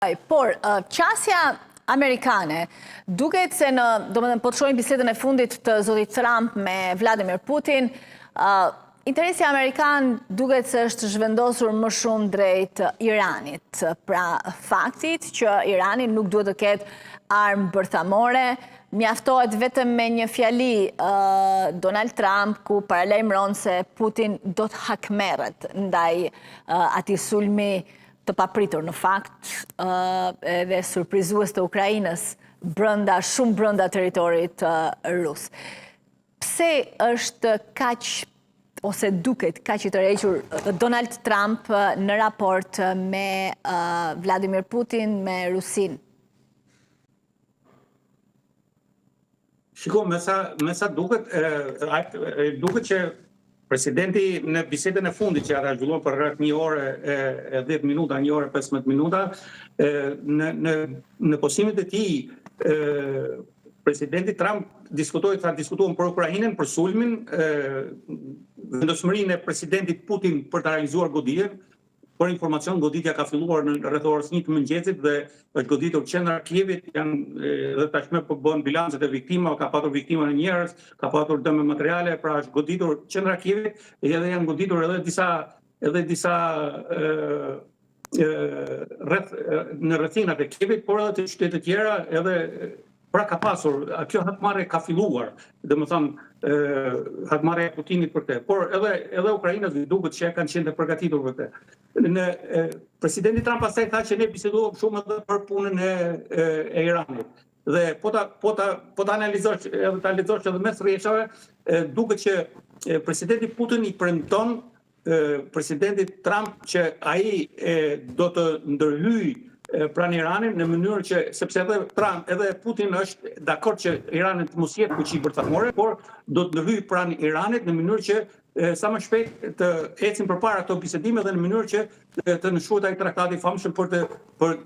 Por, qasja amerikane, duket se po të shojnë bisedën e fundit të zotit Trump me Vladimir Putin, interesi amerikan duket se është zhvendosur më shumë drejt Iranit. Pra faktit që Irani nuk duhet të ketë armë bërthamore, mjaftohet vetëm me një fjali Donald Trump ku paralajmëron se Putin do të hakmerret ndaj atij sulmi të papritur në fakt edhe surprizues të Ukrainës shumë brenda territorit rus. Pse është kaq ose duket kaq i tërhequr Donald Trump në raport me Vladimir Putin, me Rusin? Shiko, me sa duket që presidenti në bisedën e fundit që ata zhvilluan për rreth 1 orë e 10 minuta, 1 orë e 15 minuta, në posimet e tij, presidenti Trump diskutuan për Ukrainën, për sulmin, vendosmërinë e presidentit Putin për të realizuar goditjen. Për informacion, goditja ka filluar në rreth orës 1 të mëngjesit dhe është goditur qendra e Kievit, dhe tashmë po bëhen bilancet e viktimave, ka patur viktima në njerëz, ka patur dëme materiale, pra është goditur qendra e Kievit, edhe janë goditur edhe disa në rrethinat e Kievit, por edhe të qytete të tjera, edhe pra ka pasur, kjo hakmarrje ka filluar, domethënë hakmarrja e Putinit për këtë, por edhe Ukrainës duket që kanë qenë të përgatitur për këtë. Presidenti Trump pastaj tha që ne biseduam shumë edhe për punën e Iranit. Dhe po ta analizosh edhe mes rrjeshave, duket që presidenti Putin i premton presidentit Trump që ai do të ndërhyjë pranë Iranit në mënyrë që, sepse edhe Putin është dakord që Irani të mos jetë fuqi bërthamore, por do të ndërhyjë pranë Iranit në mënyrë që sa më shpejt të ecin përpara këto bisedime dhe në mënyrë që të nënshkruhet ai traktati i famshëm për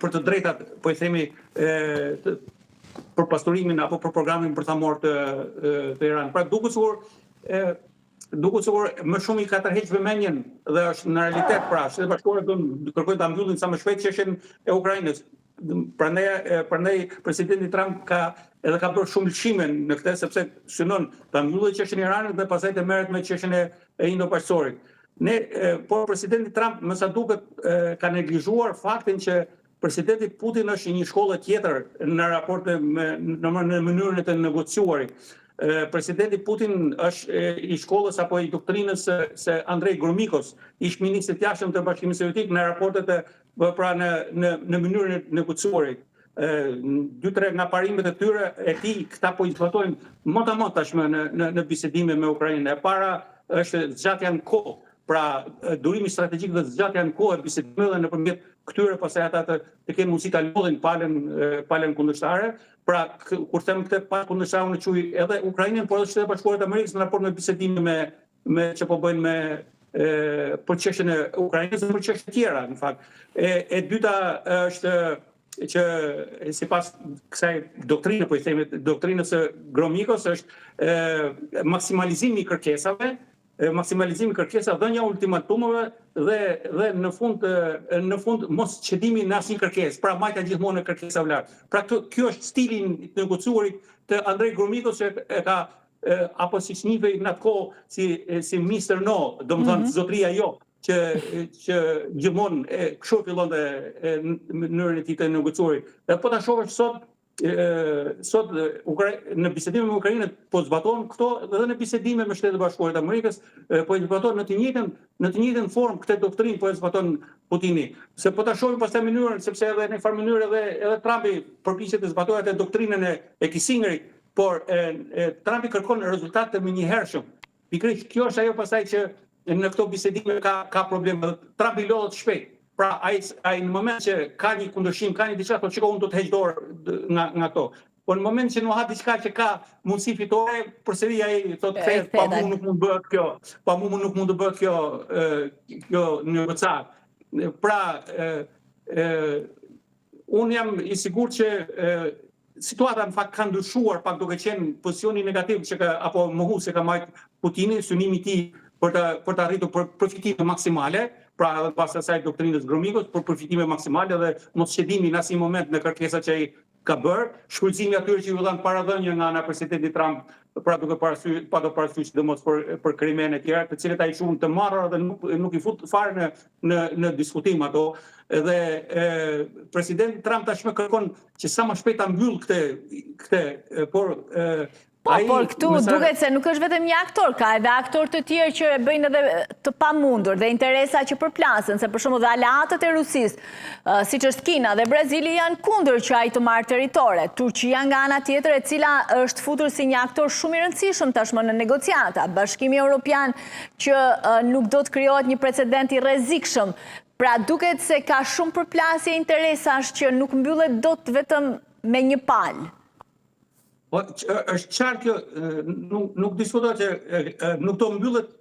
të drejtat, po i themi, për pasturimin apo për programin bërthamor të Iranit. Pra duket sigur më shumë i ka tërhequr vëmendjen dhe është në realitet pra Shtetet Bashkuara kërkojnë ta mbyllin sa më shpejt çështjen e Ukrainës. Prandaj presidenti Trump ka bërë shumë lëshime në këtë, sepse synon ta mbyllë çështjen e Iranit dhe pastaj të merret me çështjen e Indo-Paqësorit. Por presidenti Trump, më sa duket, ka neglizhuar faktin që presidenti Putin është një shkollë tjetër në raport në mënyrën e të negociuarit. Presidenti Putin është i shkollës apo i doktrinës se Andrej Gromikos, ish ministri i jashtëm të Bashkimit Sovjetik, në raportet pra në mënyrën e negociuarit. 2-3 nga parimet e tyre e tij këta po i zbatojnë më tashmë në bisedime me Ukrainën. E para është zgjatja në kohë, pra durimi strategjik dhe zgjatja në kohë e bisedimeve nëpërmjet këtyre pastaj ata të kenë mundësi ta lodhin palën kundërshtare. Pra kur them këtë palë kundërshtare unë quaj edhe Ukrainën, por edhe Shtetet Bashkuara të Amerikës në raport me bisedime me që po bëjnë për çështjen e Ukrainës dhe për çështje tjera, në fakt. E dyta është që sipas kësaj doktrine, po i themi doktrinës së Gromikos, është maksimalizimi i kërkesave, dhënia ultimatumeve dhe në fund mos çedimi në asnjë kërkesë, pra majta gjithmonë në kërkesave lart. Pra kjo është stili i negociuarit të Andrej Gromikos që ka apo siç njihej në atë kohë si Mr. No, domethënë zotria jo, që gjithmonë kështu fillonte mënyrën e tij të negociuarit. Dhe po ta shohësh sot në bisedime me Ukrainën po zbatohen këto edhe në bisedime me Shtetet Bashkuara të Amerikës, po i zbatohen në të njëjtën formë këtë doktrinë po e zbaton Putini. Se po ta shohim pastaj mënyrën, sepse edhe në farë mënyrë edhe Trumpi përpiqet të zbatojë atë doktrinën e Kissingerit, por Trumpi kërkon rezultate të menjëhershëm. Pikërisht kjo është ajo pastaj që në këto bisedime ka probleme. Trumpi lodhet shpejt. Pra, ai në moment që ka një kundërshtim, ka një diçka, thotë, shiko, unë do të heq dorë nga këto. Po në moment që nuk ha diçka që ka mundësi fitore, përsëri ai thotë, pa mua nuk mund bëhet kjo, pa mua nuk mund të bëhet kjo negociat. Pra, unë jam i sigurt që situata në fakt ka ndryshuar pak duke qenë pozicioni negativ apo mohues që ka marrë Putini, synimi i tij për të arritur përfitime maksimale, pra edhe pas asaj doktrinës Gromikos, për përfitime maksimale dhe mos shedimi në asnjë moment në kërkesat që ai ka bërë, shfrytëzimi atyre që ju dhan paradhënie nga ana e presidentit Trump, pra duke parasysh sidomos për krimen e tjera, të cilët ai shumë të marra dhe nuk i fut fare në diskutim ato. Dhe presidenti Trump tashmë kërkon që sa më shpejt ta mbyll këtë, por këtu duket se nuk është vetëm një aktor, ka edhe aktor të tjerë që e bëjnë edhe të pamundur dhe interesa që përplasën, se për shembull dhe aleatët e Rusisë, siç është Kina dhe Brazili janë kundër që ai të marrë territore. Turqia nga ana tjetër, e cila është futur si një aktor shumë i rëndësishëm tashmë në negociata. Bashkimi Evropian që nuk do të krijohet një precedent i rrezikshëm. Pra duket se ka shumë përplasje interesash që nuk mbyllet dot vetëm me një palë. Po, është qartë kjo, nuk diskutohet që nuk do mbyllet